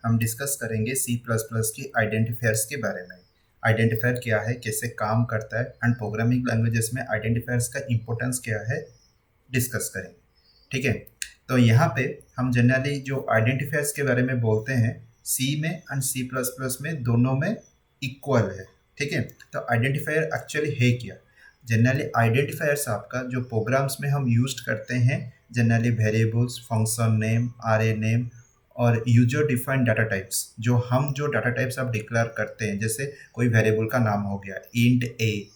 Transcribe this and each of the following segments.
हम डिस्कस करेंगे सी plus plus की आइडेंटिफायर्स के बारे में। आइडेंटिफायर क्या है, कैसे काम करता है एंड प्रोग्रामिंग लैंग्वेजेस में आइडेंटिफायर्स का इंपॉर्टेंस क्या है, डिस्कस करेंगे। ठीक है, तो यहाँ पे हम जनरली जो आइडेंटिफायर्स के बारे में बोलते हैं, सी में एंड सी प्लस प्लस में दोनों में इक्वल है। ठीक है, तो आइडेंटिफायर एक्चुअली है क्या? जनरली आइडेंटिफायर्स आपका जो प्रोग्राम्स में हम यूज करते हैं, generally variables, function name, array name और यूजर डिफाइंड डाटा टाइप्स, जो डाटा टाइप्स आप डिक्लेयर करते हैं, जैसे कोई वेरिएबल का नाम हो गया int a,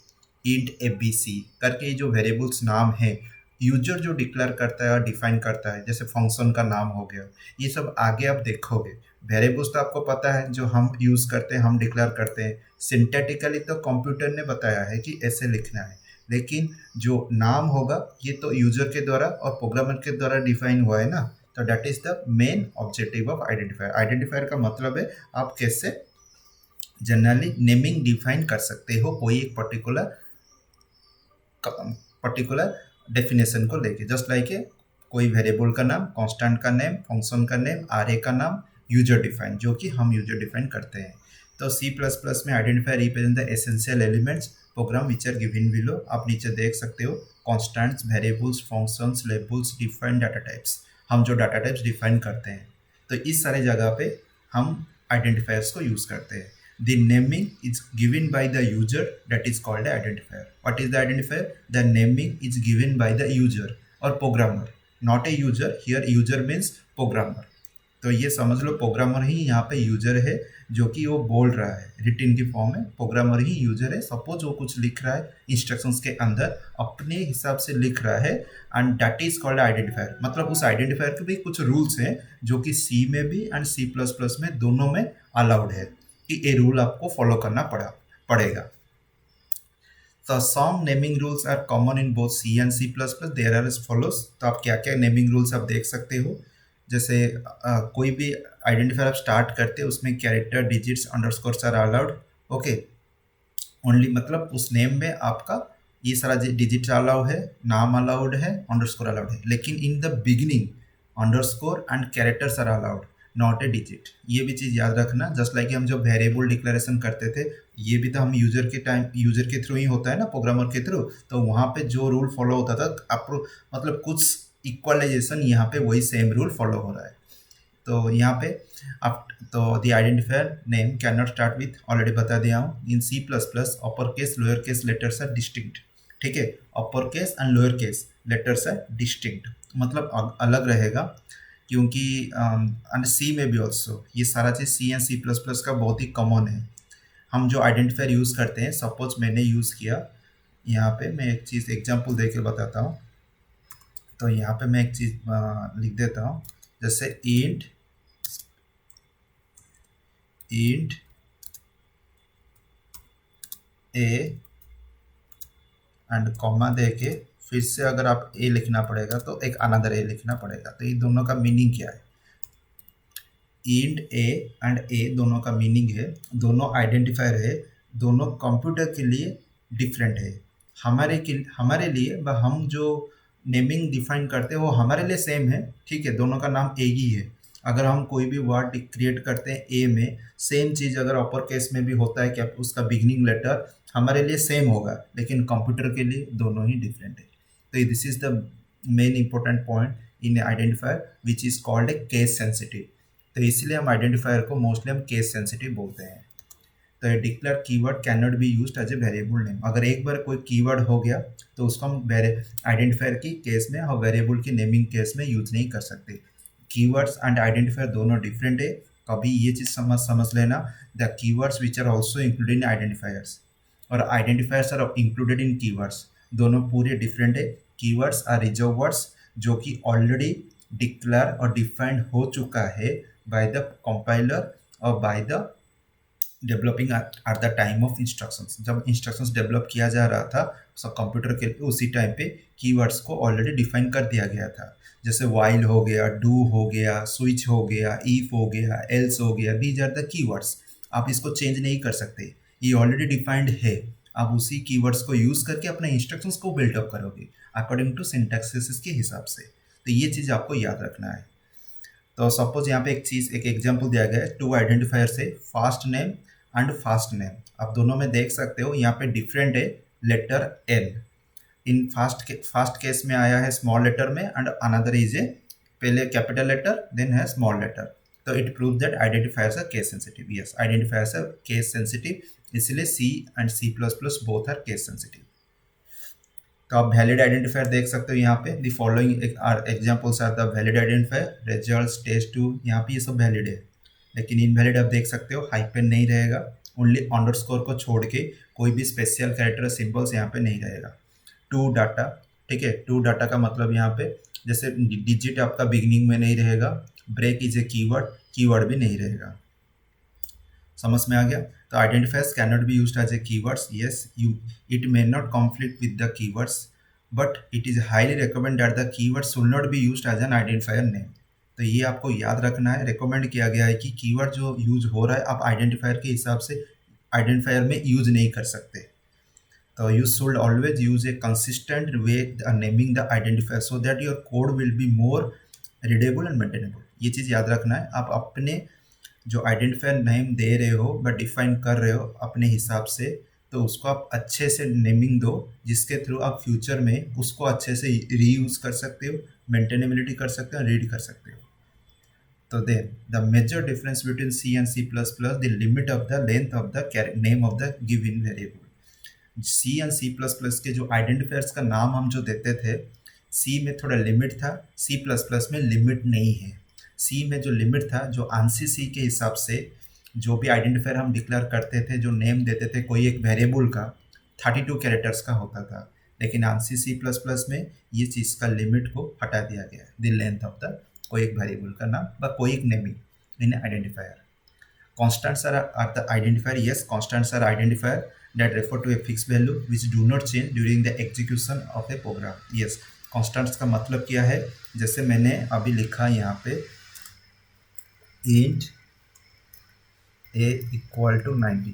int A B C करके, जो वेरिएबल्स नाम है यूजर जो डिक्लेयर करता है और डिफाइन करता है, जैसे फंक्शन का नाम हो गया, ये सब आगे आप देखोगे। वेरिएबल्स तो आपको पता है जो हम यूज़ करते हैं, हम डिक्लेयर करते हैं। सिंथेटिकली तो कंप्यूटर ने बताया है कि ऐसे लिखना है, लेकिन जो नाम होगा ये तो यूजर के द्वारा और प्रोग्रामर के द्वारा डिफाइन हुआ है ना। तो that is the main objective of identifier. Identifier का मतलब है आप कैसे जनरली नेमिंग डिफाइन कर सकते हो कोई एक पर्टिकुलर डेफिनेशन को लेके, जस्ट लाइक कोई वेरिएबल का नाम, कांस्टेंट का नेम, फंक्शन का नेम, आरए का नाम, यूजर डिफाइन, जो कि हम यूजर डिफाइन करते हैं। तो सी प्लस प्लस में identifier represent the essential elements program which are given below. आप नीचे देख सकते हो, constants, variables, functions, labels, define data types, हम जो डाटा टाइप्स डिफाइन करते हैं, तो इस सारे जगह पे हम आइडेंटिफायर्स को यूज करते हैं। The naming is given by the user, that is called the identifier. What is the identifier? The naming is given by the user or programmer, not a user. Here user means programmer. तो ये समझ लो programmer ही यहाँ पे user है, जो कि वो बोल रहा है रिटिन की फॉर्म में। प्रोग्रामर ही यूजर है। सपोज वो कुछ लिख रहा है इंस्ट्रक्शंस के अंदर, अपने हिसाब से लिख रहा है, and that is called identifier. मतलब उस आइडेंटिफायर के भी कुछ रूल्स हैं जो कि सी में भी एंड सी प्लस प्लस में दोनों में अलाउड है कि ये रूल आपको फॉलो करना पड़ेगा। तो some naming rules are common in both C and C plus plus. There are as follows. तो आप क्या क्या नेमिंग रूल्स आप देख सकते हो। जैसे कोई भी आइडेंटिफायर आप स्टार्ट करते हैं, उसमें character, digits, underscores are allowed. Okay, only मतलब उस नेम में आपका ये सारा डिजिट अलाउड है, नाम अलाउड है, अंडरस्कोर अलाउड है, लेकिन in the beginning underscore and characters are allowed, not a digit. ये भी चीज़ याद रखना। जस्ट लाइक हम जो वेरिएबल डिक्लेरेशन करते थे, ये भी तो हम यूजर के थ्रू ही होता है ना, प्रोग्रामर के थ्रू। तो वहाँ पे जो रूल फॉलो होता था, आप मतलब कुछ इक्वलाइजेशन यहाँ पे वही सेम रूल फॉलो हो रहा है। तो यहाँ पे आप तो the identifier name can not start with, already बता दिया हूँ। In C plus plus upper case lower case letters are distinct. ठीक है, upper case and lower case letters are distinct, मतलब अलग रहेगा, क्योंकि एंड सी में भी ऑल्सो ये सारा चीज़ सी एंड सी प्लस प्लस का बहुत ही कॉमन है। हम जो आइडेंटिफायर यूज़ करते हैं, सपोज मैंने यूज़ किया, यहाँ पे मैं एक चीज़ एग्जाम्पल दे के बताता हूँ। तो यहाँ पे मैं एक चीज़ लिख देता हूँ, जैसे इंट ए एंड कॉमा दे के फिर से अगर आप ए लिखना पड़ेगा तो एक अनदर ए लिखना पड़ेगा। तो ये दोनों का मीनिंग क्या है? इंट ए एंड ए दोनों का मीनिंग है, दोनों आइडेंटिफायर है, दोनों कंप्यूटर के लिए डिफरेंट है। हमारे लिए हम जो नेमिंग डिफाइन करते हैं वो हमारे लिए सेम है। ठीक है, दोनों का नाम ए ही है। अगर हम कोई भी वर्ड क्रिएट करते हैं ए में, सेम चीज़ अगर अपर केस में भी होता है, क्या उसका बिगिनिंग लेटर हमारे लिए सेम होगा, लेकिन कंप्यूटर के लिए दोनों ही डिफरेंट है। तो this is the main important point in identifier which is called a case sensitive. तो इसलिए हम आइडेंटिफायर को मोस्टली हम केस सेंसिटिव बोलते हैं। तो declare keyword can not be used as a variable name. अगर एक बार कोई कीवर्ड हो गया तो उसको हम आइडेंटिफायर की केस में और वेरिएबल की नेमिंग केस में यूज नहीं कर सकते। कीवर्ड्स एंड आइडेंटिफायर दोनों डिफरेंट है। कभी ये चीज़ समझ लेना, the keywords which are also included in identifiers और identifiers are included in keywords, दोनों पूरे डिफरेंट है। कीवर्ड्स आर रिजर्व वर्ड्स जो कि ऑलरेडी डिक्लेयर और डिफाइंड हो चुका है बाय द कंपाइलर और by the developing at the time of instructions. जब इंस्ट्रक्शंस डेवलप किया जा रहा था सब कंप्यूटर के लिए, उसी टाइम पे कीवर्ड्स को ऑलरेडी डिफाइन कर दिया गया था। जैसे वाइल हो गया, डू हो गया, स्विच हो गया, इफ हो गया, एल्स हो गया, दीज आर द कीवर्ड्स। आप इसको चेंज नहीं कर सकते, ये ऑलरेडी डिफाइंड है। आप उसी कीवर्ड्स को यूज़ करके अपने इंस्ट्रक्शंस को बिल्डअप करोगे अकॉर्डिंग टू सिंटैक्सिस के हिसाब से। तो ये चीज़ आपको याद रखना है। तो सपोज यहाँ पे एक एग्जांपल दिया गया है, टू आइडेंटिफायर से fast name and fast name. आप दोनों में देख सकते हो यहाँ पे डिफरेंट है letter L. In first case में आया है स्मॉल लेटर में एंड अनदर इज ए पहले कैपिटल लेटर देन है स्मॉल लेटर। तो it prove that identifiers are case sensitive. Yes, identifiers are case sensitive, इसलिए C and C plus plus both are case sensitive. तो आप valid identifier देख सकते हो यहाँ पे, the following examples are the valid identifier, results, test two, यहाँ पे ये सब वैलिड है। लेकिन इनवैलिड आप देख सकते हो, हाइपन नहीं रहेगा, ओनली अंडरस्कोर को छोड़ के कोई भी स्पेशल कैरेक्टर सिंबल्स यहाँ पे नहीं रहेगा। टू डाटा, ठीक है, टू डाटा का मतलब यहाँ पे जैसे डिजिट आपका बिगिनिंग में नहीं रहेगा, break is a keyword, keyword भी नहीं रहेगा। समझ में आ गया? तो identifiers can not be used as a keywords. Yes, you it may not conflict with the keywords, but it is highly recommend that the keywords should not be used as an identifier name. तो ये आपको याद रखना है, recommend किया गया है कि कीवर्ड जो यूज हो रहा है आप आइडेंटिफायर के हिसाब से आइडेंटिफायर में यूज नहीं कर सकते। तो you should always use a consistent way naming the identifier so that your code will be more readable and maintainable। ये चीज़ याद रखना है। आप अपने जो आइडेंटिफायर नेम दे रहे हो व डिफाइन कर रहे हो अपने हिसाब से, तो उसको आप अच्छे से नेमिंग दो जिसके थ्रू आप फ्यूचर में उसको अच्छे से रीयूज कर सकते हो, मेंटेनेबिलिटी कर सकते हो, रीड कर सकते हो। तो then the major difference between C and C plus plus, the limit of the length of the name of the given variable. C and C plus plus के जो आइडेंटिफायर्स का नाम हम जो देते थे, सी में थोड़ा लिमिट था, सी प्लस प्लस में लिमिट नहीं है। सी में जो लिमिट था, जो आंसी सी के हिसाब से जो भी आइडेंटिफायर हम डिक्लेयर करते थे, जो नेम देते थे कोई एक वेरिएबल का, 32 कैरेक्टर्स का होता था। लेकिन आंसी सी प्लस प्लस में ये चीज़ का लिमिट को हटा दिया गया है, द लेंथ ऑफ द कोई एक वेरिएबल का नाम व कोई एक naming in identifier. Constants are the identifier. Yes, constants are identifier that refer to a fixed value which do not change during the execution of a program. Yes, constants का मतलब क्या है? जैसे मैंने अभी लिखा यहाँ पे int a इक्वल टू 90,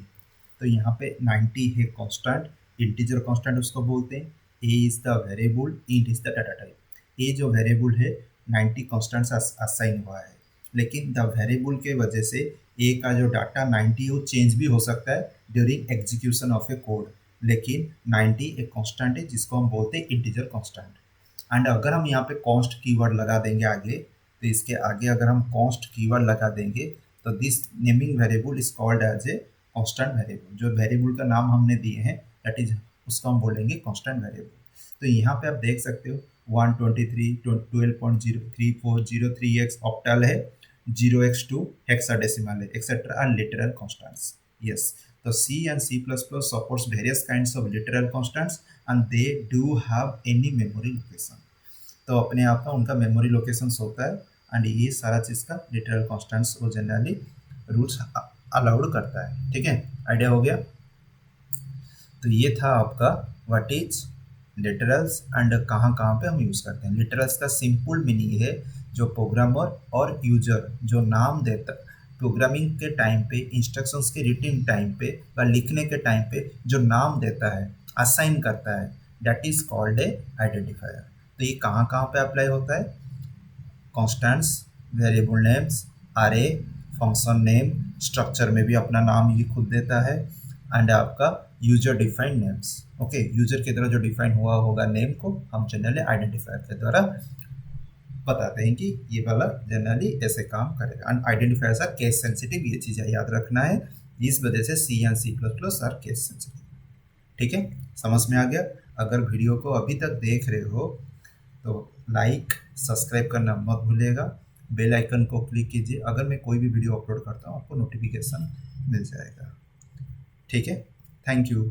तो यहाँ पे 90 है कांस्टेंट, इंटीजर कांस्टेंट उसको बोलते हैं। a is the variable, int is the data type. a जो वेरिएबल है 90 कांस्टेंट्स असाइन हुआ है, लेकिन द वेरिएबल के वजह से ए का जो डाटा 90 वो चेंज भी हो सकता है during execution of A code, लेकिन 90 एक कांस्टेंट है जिसको हम बोलते हैं इंटीजर कांस्टेंट। एंड अगर हम यहाँ पे कॉन्स्ट कीवर्ड लगा देंगे आगे, तो इसके आगे अगर हम कॉन्स्ट कीवर्ड लगा देंगे तो this naming variable is called as a constant variable. जो वेरिएबल का नाम हमने दिए हैं दैट इज उसको हम बोलेंगे कांस्टेंट वेरिएबल। तो यहाँ पे आप देख सकते हो 123 12.03403x ऑक्टल है, 0x2 hexadecimal है, etc. are literal constants. Yes, so C and C++ supports various kinds of literal constants and they do have any memory location। तो अपने आप में उनका मेमोरी लोकेशन होता है एंड ये सारा चीज़ का लिटरल कॉन्स्टेंट्स वो जनरली रूल्स अलाउड करता है। ठीक है, आइडिया हो गया? तो ये था आपका व्हाट इज लिटरल्स एंड कहाँ कहाँ पे हम यूज़ करते हैं। लिटरल्स का सिंपल मीनिंग है जो प्रोग्रामर और यूजर जो नाम देता प्रोग्रामिंग के टाइम पे, इंस्ट्रक्शंस के रीडिंग टाइम पे व लिखने के टाइम पे जो नाम देता है, असाइन करता है, that is called a identifier. तो ये कहाँ कहाँ पे अप्लाई होता है? कॉन्स्टेंट्स, वेरिएबल नेम्स, अरे, फंक्शन नेम, स्ट्रक्चर में भी अपना नाम ये खुद देता है, एंड आपका user defined names. Okay, user की तरह जो डिफाइन हुआ होगा नेम को हम जनरली आइडेंटिफायर के द्वारा बताते हैं कि ये वाला जनरली ऐसे काम करेगा। And identifiers are case sensitive, ये चीज़ें याद रखना है, इस वजह से C and C plus plus are case sensitive. ठीक है, समझ में आ गया? अगर वीडियो को अभी तक देख रहे हो तो लाइक सब्सक्राइब करना मत भूलिएगा, बेल आइकन को क्लिक कीजिए, अगर मैं कोई भी वीडियो अपलोड करता हूँ आपको नोटिफिकेशन मिल जाएगा। ठीक है, थैंक यू।